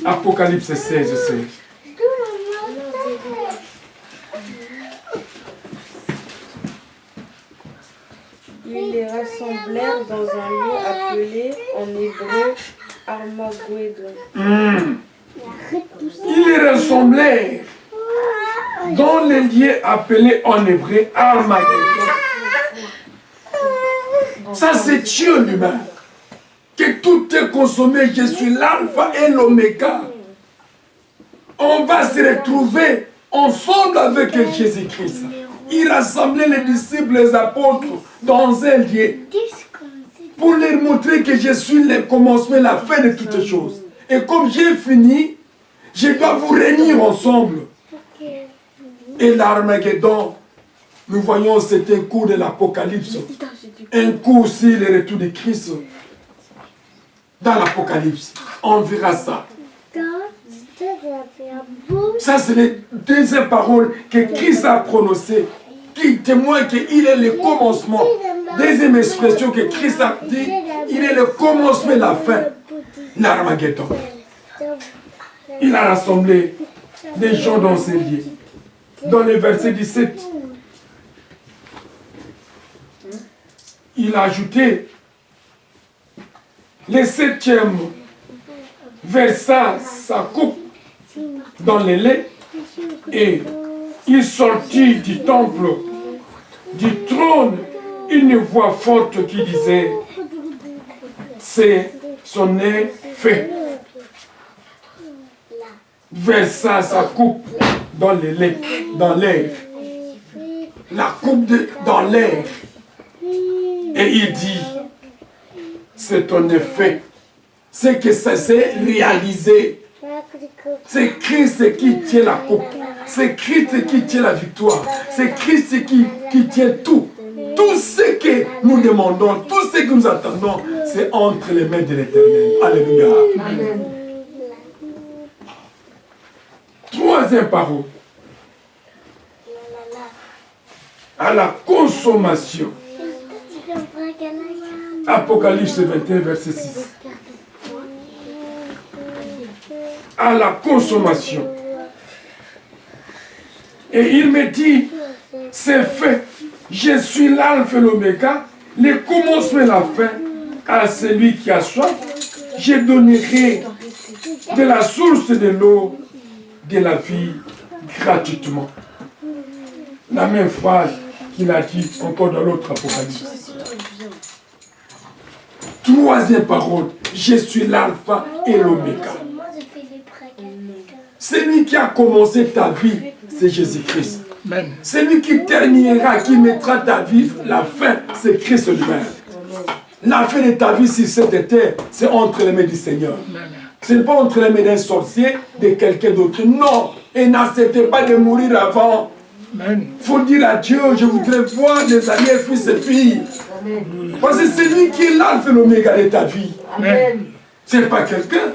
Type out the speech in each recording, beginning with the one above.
Apocalypse 16, 16. Ils les rassemblèrent dans un lieu appelé en hébreu Armageddon. Ils les rassemblèrent dans les lieux appelés en hébreu Armageddon. Ça, c'est Dieu lui-même. Que tout est consommé. Je suis l'alpha et l'oméga. On va se retrouver ensemble avec Jésus-Christ. Il rassemblait les disciples, les apôtres dans un lieu pour leur montrer que je suis le commencement et la fin de toutes choses. Et comme j'ai fini, je dois vous réunir ensemble. Et l'Armageddon, nous voyons, c'est un coup de l'Apocalypse. Un coup aussi, le retour de Christ. Dans l'Apocalypse, on verra ça. Ça, c'est les deuxièmes paroles que Christ a prononcées, qui témoignent qu'il est le commencement. Deuxième expression que Christ a dit, il est le commencement et la fin. L'Armageddon. Il a rassemblé des gens dans ces lieux. Dans le verset 17, il a ajouté le 7e verset, sa coupe dans le lait, et il sortit du temple, du trône, une voix forte qui disait, c'est son nez fait. Versa sa coupe dans le lait, dans l'air. La coupe dans l'air. Et il dit, c'est ton effet. C'est que ça s'est réalisé. C'est Christ qui tient la coupe. C'est Christ qui tient la victoire. C'est Christ qui tient tout. Tout ce que nous demandons, tout ce que nous attendons, c'est entre les mains de l'Éternel. Alléluia. Amen. Troisième parole. À la consommation. Apocalypse 21, verset 6. À la consommation. Et il me dit, c'est fait. Je suis l'alpha et l'oméga, le commencement et la fin. À celui qui a soif, je donnerai de la source de l'eau de la vie gratuitement. La même phrase qu'il a dit encore dans l'autre Apocalypse. Troisième parole, je suis l'alpha et l'oméga. Celui qui a commencé ta vie, c'est Jésus-Christ. Celui qui terminera, qui mettra ta vie, la fin, c'est Christ lui-même. La fin de ta vie sur cette terre, c'est entre les mains du Seigneur. Ce n'est pas entre les mains d'un sorcier, de quelqu'un d'autre. Non, et n'acceptez pas de mourir avant. Il faut dire à Dieu, je voudrais voir des amis, fils et filles. Parce que c'est lui qui est l'alpha et l'oméga de ta vie. Ce n'est pas quelqu'un,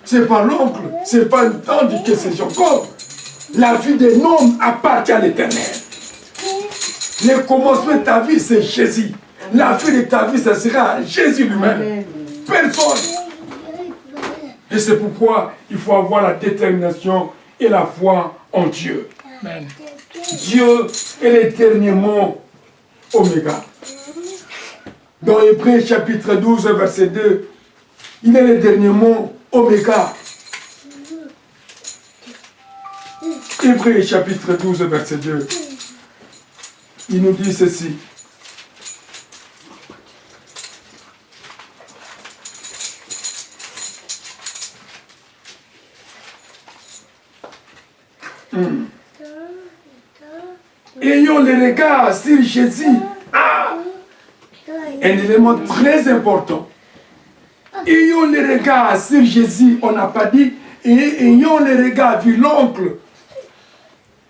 ce n'est pas l'oncle, ce n'est pas une tante que c'est encore. La vie d'un homme appartient à l'Éternel. Le commencement de ta vie, c'est Jésus. La fin de ta vie, ça sera Jésus lui-même. Personne. Et c'est pourquoi il faut avoir la détermination et la foi en Dieu. Amen. Dieu est le dernier mot, Oméga. Dans Hébreux chapitre 12, verset 2, il est le dernier mot, Oméga. Hébreux chapitre 12, verset 2, il nous dit ceci. Ayons le regard sur Jésus. Un élément très important. Ayons le regard sur Jésus. On n'a pas dit ayons le regard sur l'oncle.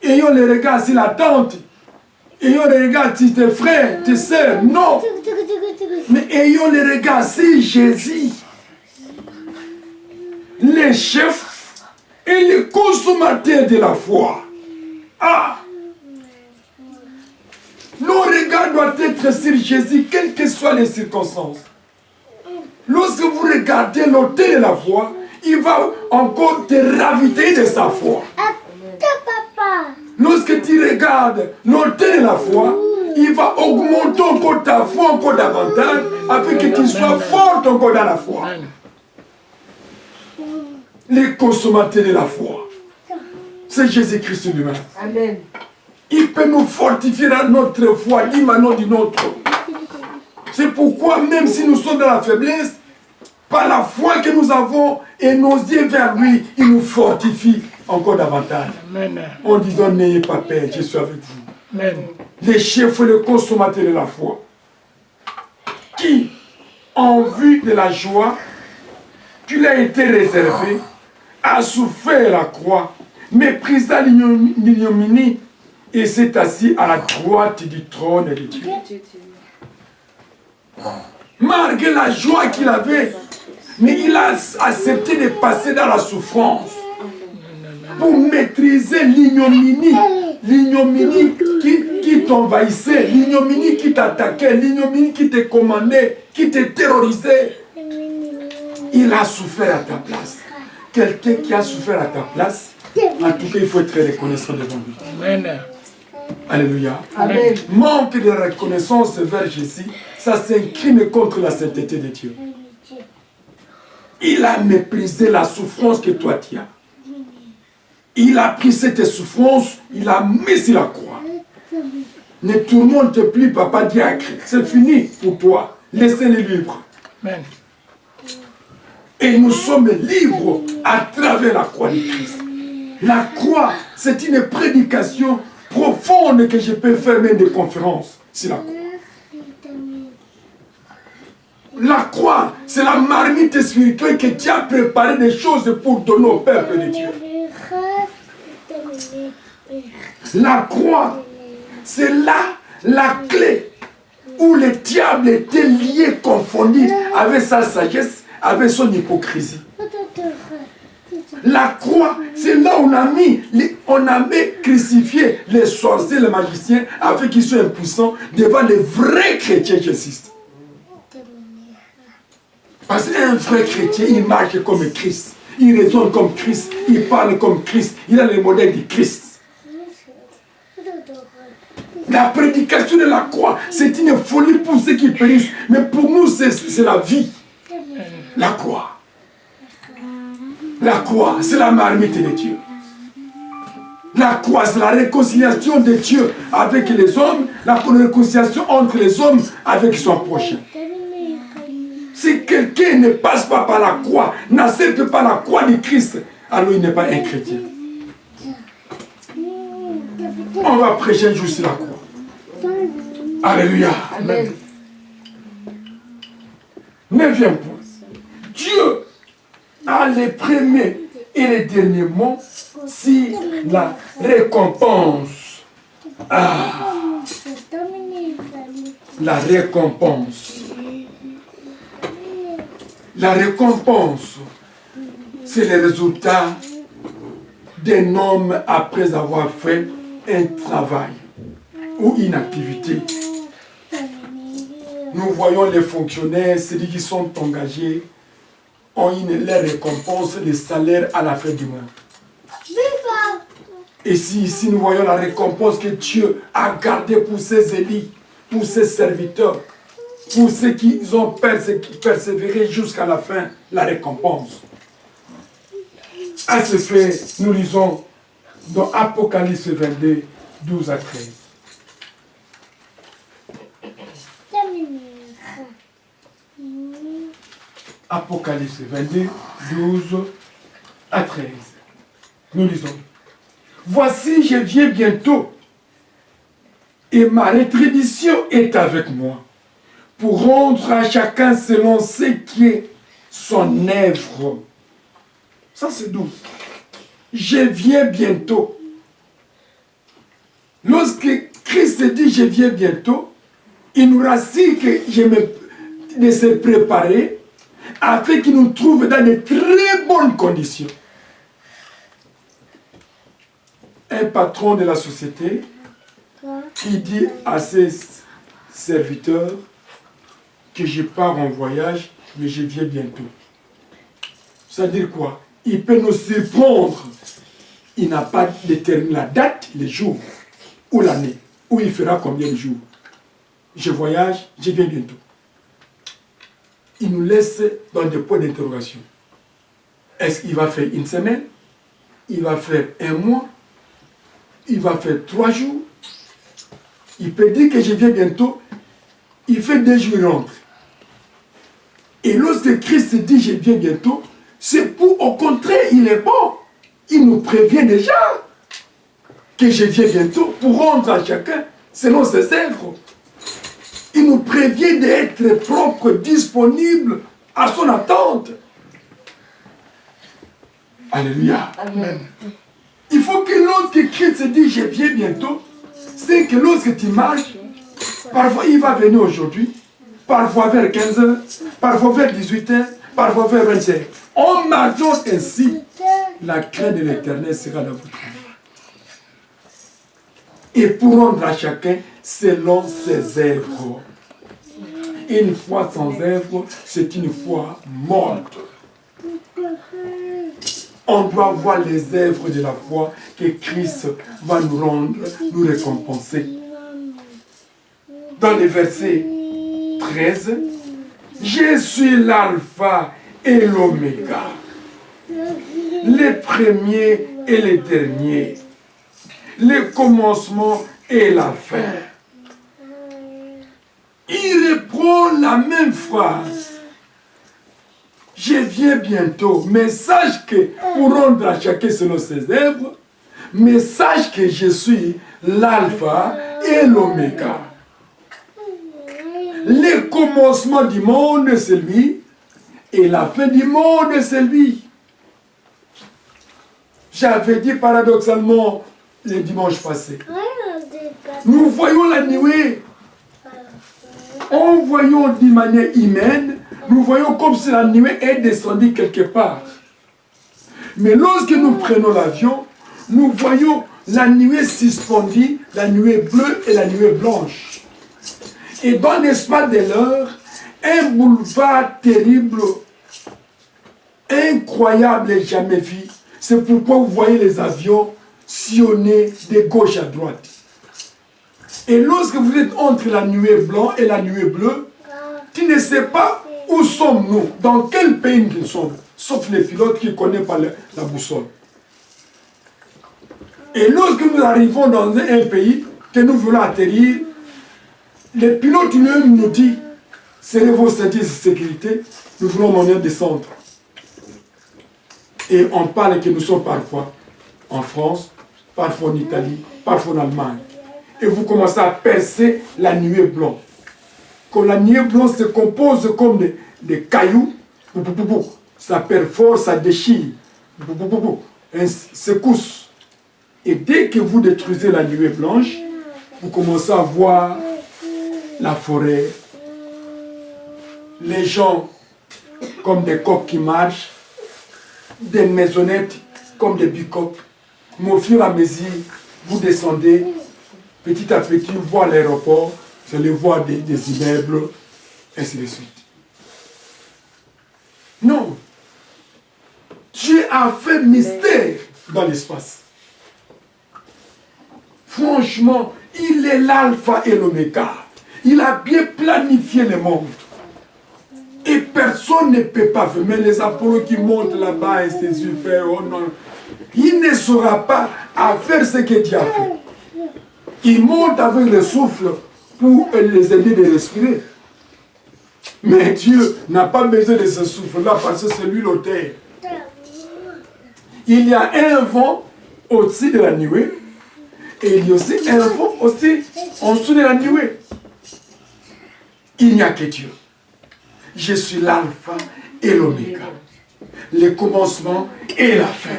Ayons le regard sur la tante. Ayons le regard sur tes frères, tes sœurs. Non. Mais ayons le regard sur Jésus. Le chef et le consommateur de la foi. Nos regards doivent être sur Jésus, quelles que soient les circonstances. Lorsque vous regardez garder l'autel de la foi, il va encore te ravitailler de sa foi. Lorsque tu regardes l'autel de la foi, il va augmenter encore ta foi encore davantage, afin que tu sois forte encore dans la foi. Les consommateurs de la foi, c'est Jésus-Christ lui-même. Amen. Il peut nous fortifier dans notre foi, d'une manière ou d'une autre. C'est pourquoi, même si nous sommes dans la faiblesse, par la foi que nous avons et nos yeux vers lui, il nous fortifie encore davantage. Amen. En disant, n'ayez pas peur, je suis avec vous. Amen. Les chefs et les consommateurs de la foi, qui, en vue de la joie qui lui a été réservée, a souffert la croix, méprisa l'ignominie et s'est assis à la droite du trône de Dieu. Malgré la joie qu'il avait, mais il a accepté de passer dans la souffrance pour maîtriser l'ignominie. L'ignominie qui t'envahissait, l'ignominie qui t'attaquait, l'ignominie qui te commandait, qui te terrorisait. Il a souffert à ta place. Quelqu'un qui a souffert à ta place, en tout cas, il faut être reconnaissant devant lui. Amen. Alléluia. Amen. Manque de reconnaissance vers Jésus, ça c'est un crime contre la sainteté de Dieu. Il a méprisé la souffrance que toi tu as. Il a pris cette souffrance, il a mis sur la croix. Ne tourmente plus, papa diacre. C'est fini pour toi. Laissez-les libres. Amen. Et nous sommes libres à travers la croix de Christ. La croix, c'est une prédication profonde que je peux faire même des conférences sur la croix. La croix, c'est la marmite spirituelle que tu as préparé des choses pour donner au peuple de Dieu. La croix, c'est là la clé où le diable était lié, confondu avec sa sagesse, avec son hypocrisie. La croix, c'est là où on a mis crucifié les sorciers, les magiciens, afin qu'ils soient impuissants devant les vrais chrétiens qui existent. Parce qu'un vrai chrétien, il marche comme Christ. Il raisonne comme Christ. Il parle comme Christ. Il a le modèle du Christ. La prédication de la croix, c'est une folie pour ceux qui périssent. Mais pour nous, c'est la vie. La croix. La croix, c'est la marmite de Dieu. La croix, c'est la réconciliation de Dieu avec les hommes, la réconciliation entre les hommes avec son prochain. Si quelqu'un ne passe pas par la croix, n'accepte pas la croix de Christ, alors il n'est pas un chrétien. On va prêcher un jour sur la croix. Alléluia. Amen. 9e point. Dieu a les premiers et les derniers mots si la récompense. Ah. La récompense. La récompense, c'est le résultat d'un homme après avoir fait un travail ou une activité. Nous voyons les fonctionnaires, ceux qui sont engagés, ont leur récompense, le salaire à la fin du mois. Et ici, nous voyons la récompense que Dieu a gardée pour ses élus, pour ses serviteurs, pour ceux qui ont persévéré jusqu'à la fin, la récompense. À ce fait, nous lisons dans Apocalypse 22, 12 à 13. Apocalypse 22, 12 à 13. Nous lisons. Voici, je viens bientôt, et ma rétribution est avec moi, pour rendre à chacun selon ce qui est son œuvre. Ça c'est doux. Je viens bientôt. Lorsque Christ dit je viens bientôt, il nous rassure de se préparer afin qu'il nous trouve dans de très bonnes conditions. Un patron de la société qui dit à ses serviteurs que je pars en voyage, mais je viens bientôt. Ça veut dire quoi? Il peut nous surprendre. Il n'a pas déterminé la date, le jour, ou l'année, où il fera combien de jours. Je voyage, je viens bientôt. Il nous laisse dans des points d'interrogation. Est-ce qu'il va faire une semaine? Il va faire un mois? Il va faire 3 jours? Il peut dire que je viens bientôt. Il fait 2 jours, il rentre. Et lorsque Christ dit je viens bientôt, c'est pour, au contraire, il est bon. Il nous prévient déjà que je viens bientôt pour rendre à chacun selon ses œuvres. Il nous prévient d'être propre, disponible à son attente. Alléluia. Amen. Il faut que lorsque Christ dit je viens bientôt, c'est que lorsque tu marches, parfois il va venir aujourd'hui, parfois vers 15h, parfois vers 18h, parfois vers 20h. En marchant ainsi, la crainte de l'Éternel sera dans votre vie. Et pour rendre à chacun selon ses œuvres. Une foi sans œuvre, c'est une foi morte. On doit voir les œuvres de la foi que Christ va nous rendre, nous récompenser. Dans le verset 13, je suis l'alpha et l'oméga, le premier et le dernier, le commencement et la fin. Il reprend la même phrase. Je viens bientôt, mais sache que, pour rendre à chacun selon ses œuvres, mais sache que je suis l'alpha et l'oméga. Le commencement du monde, c'est lui, et la fin du monde, c'est lui. J'avais dit paradoxalement le dimanche passé, nous voyons la nuée, en voyant d'une manière humaine, nous voyons comme si la nuée est descendue quelque part. Mais lorsque nous prenons l'avion, nous voyons la nuée suspendue, la nuée bleue et la nuée blanche. Et dans l'espace de l'heure, un boulevard terrible, incroyable et jamais vu. C'est pourquoi vous voyez les avions sillonner de gauche à droite. Et lorsque vous êtes entre la nuée blanche et la nuée bleue, tu ne sais pas où sommes-nous, dans quel pays nous sommes, sauf les pilotes qui connaissent pas la boussole. Et lorsque nous arrivons dans un pays, que nous voulons atterrir, les pilotes lui-même nous disent, serrez vos ceintures de sécurité, nous voulons maintenant descendre. Et on parle que nous sommes parfois en France, parfois en Italie, parfois en Allemagne. Et vous commencez à percer la nuée blanche. Quand la nuée blanche se compose comme des cailloux, ça perfore, ça déchire, secousse. Et dès que vous détruisez la nuée blanche, vous commencez à voir la forêt, les gens comme des coqs qui marchent, des maisonnettes comme des bicoques. Mais au fur et à mesure, vous descendez, petit à petit, vous voyez l'aéroport, vous allez voir des immeubles, ainsi de suite. Non. Dieu a fait mystère dans l'espace. Franchement, il est l'alpha et l'oméga. Il a bien planifié le monde. Et personne ne peut pas faire. Mais les Apollos qui montent là-bas et c'est super, oh non. Il ne saura pas à faire ce que Dieu a fait. Il monte avec le souffle pour les aider de respirer. Mais Dieu n'a pas besoin de ce souffle-là parce que c'est lui l'auteur. Il y a un vent au-dessus de la nuée et il y a aussi un vent aussi en dessous de la nuée. Il n'y a que Dieu. Je suis l'alpha et l'oméga, le commencement et la fin.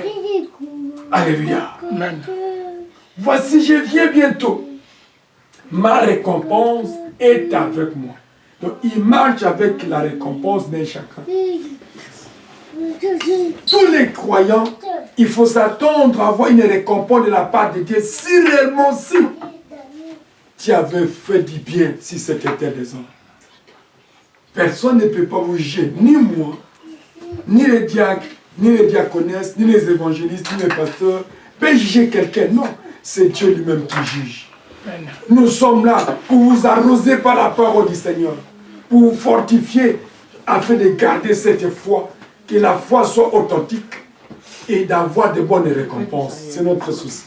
Alléluia. Amen. Voici, je viens bientôt. Ma récompense est avec moi. Donc, il marche avec la récompense d'un chacun. Tous les croyants, il faut s'attendre à avoir une récompense de la part de Dieu si réellement si tu avais fait du bien, si c'était des hommes. Personne ne peut pas vous juger, ni moi, ni les diacres, ni les diaconesses, ni les évangélistes, ni les pasteurs peuvent juger quelqu'un. Non, c'est Dieu lui-même qui juge. Nous sommes là pour vous arroser par la parole du Seigneur, pour vous fortifier afin de garder cette foi, que la foi soit authentique et d'avoir de bonnes récompenses. C'est notre souci.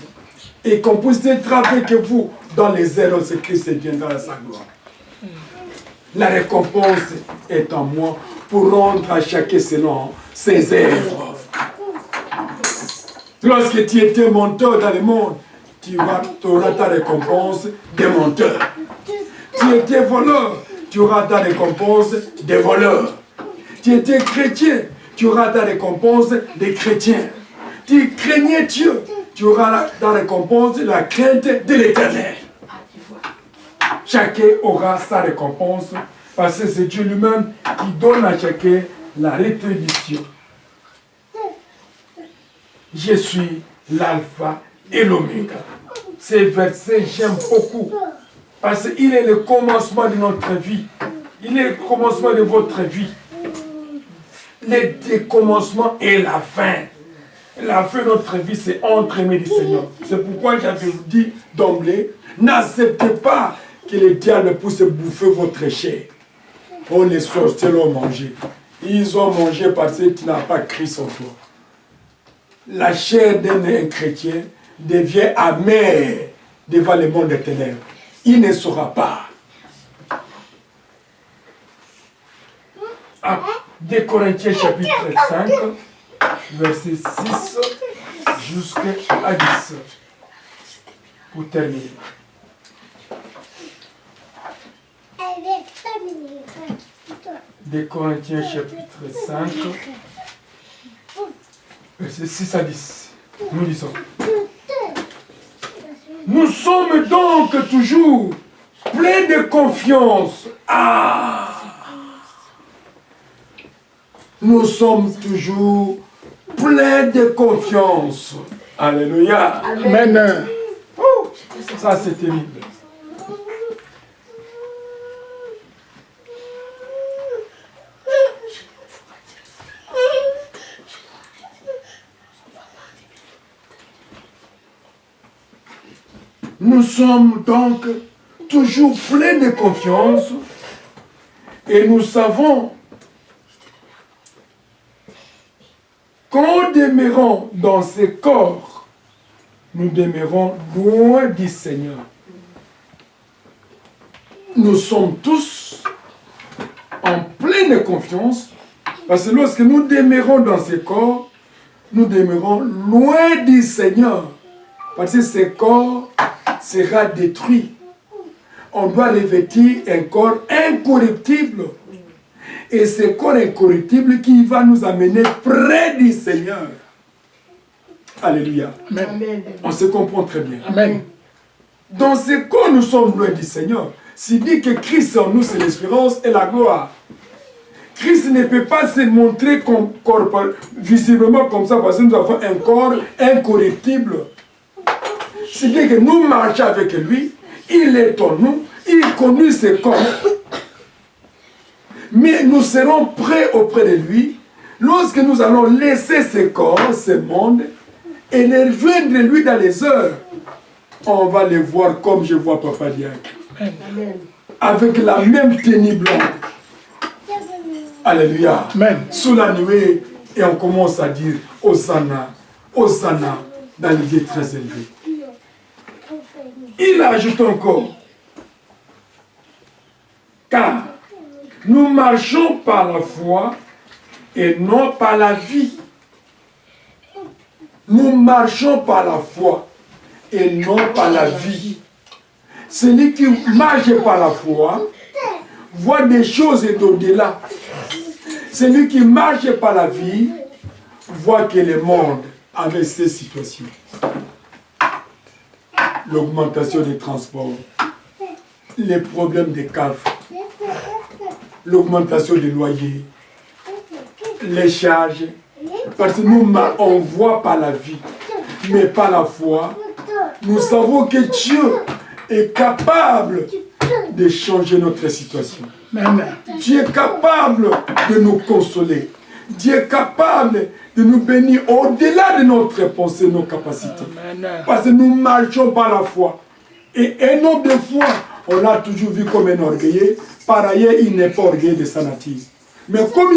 Et qu'on puisse être avec vous dans les erreurs, c'est Christ viendra à sa gloire. La récompense est en moi pour rendre à chacun selon ses œuvres. Lorsque tu étais menteur dans le monde, tu auras ta récompense des menteurs. Tu étais voleur, tu auras ta récompense des voleurs. Tu étais chrétien, tu auras ta récompense des chrétiens. Tu craignais Dieu, tu auras ta récompense de la crainte de l'Éternel. Chacun aura sa récompense parce que c'est Dieu lui-même qui donne à chacun la rétribution. Je suis l'alpha et l'oméga. Ces versets, j'aime beaucoup parce qu'il est le commencement de notre vie. Il est le commencement de votre vie. Le commencement et la fin. La fin de notre vie, c'est entre aimés du Seigneur. C'est pourquoi j'avais dit d'emblée, n'acceptez pas que le diable puisse bouffer votre chair. Oh, les sorciers l'ont mangé. Ils ont mangé parce que tu n'as pas Christ en toi. La chair d'un chrétien devient amère devant le monde des ténèbres. Il ne saura pas. Ah, 2 Corinthiens chapitre 5, verset 6 jusqu'à 10. Pour terminer. Des Corinthiens chapitre 5, verset 6 à 10. Nous lisons. Nous sommes donc toujours pleins de confiance. Ah! Nous sommes toujours pleins de confiance. Alléluia. Amen. Oh, ça c'est terrible. Nous sommes donc toujours pleins de confiance et nous savons qu'en demeurant dans ce corps, nous demeurons loin du Seigneur. Nous sommes tous en pleine confiance parce que lorsque nous demeurons dans ce corps, nous demeurons loin du Seigneur. Parce que ce corps sera détruit. On doit revêtir un corps incorruptible. Et ce corps incorruptible qui va nous amener près du Seigneur. Alléluia. Amen. On se comprend très bien. Amen. Dans ce corps, nous sommes loin du Seigneur. S'il dit que Christ en nous, c'est l'espérance et la gloire. Christ ne peut pas se montrer visiblement comme ça parce que nous avons un corps incorruptible. C'est-à-dire que nous marchons avec lui, il est en nous, il conduit ce corps. Mais nous serons prêts auprès de lui lorsque nous allons laisser ce corps, ce monde, et les rejoindre lui dans les heures. On va les voir comme je vois Papa Diacre. Avec la même tenue blanche. Alléluia. Amen. Sous la nuée, et on commence à dire Hosanna, Hosanna, dans les lieux très élevés. Il ajoute encore, car nous marchons par la foi et non par la vie. Nous marchons par la foi et non par la vie. Celui qui marche par la foi voit des choses d'au-delà. Celui qui marche par la vie voit que le monde avait ces situations. L'augmentation des transports, les problèmes des CAF, l'augmentation des loyers, les charges, parce que nous, on voit par la vie, mais par la foi, nous savons que Dieu est capable de changer notre situation. Dieu est capable de nous consoler. Dieu est capable de nous bénir au-delà de notre pensée, nos capacités. Amen. Parce que nous marchons par la foi. Et un homme de foi, on l'a toujours vu comme un orgueilleux. Par ailleurs, il n'est pas orgueilleux de sa nature. Mais comme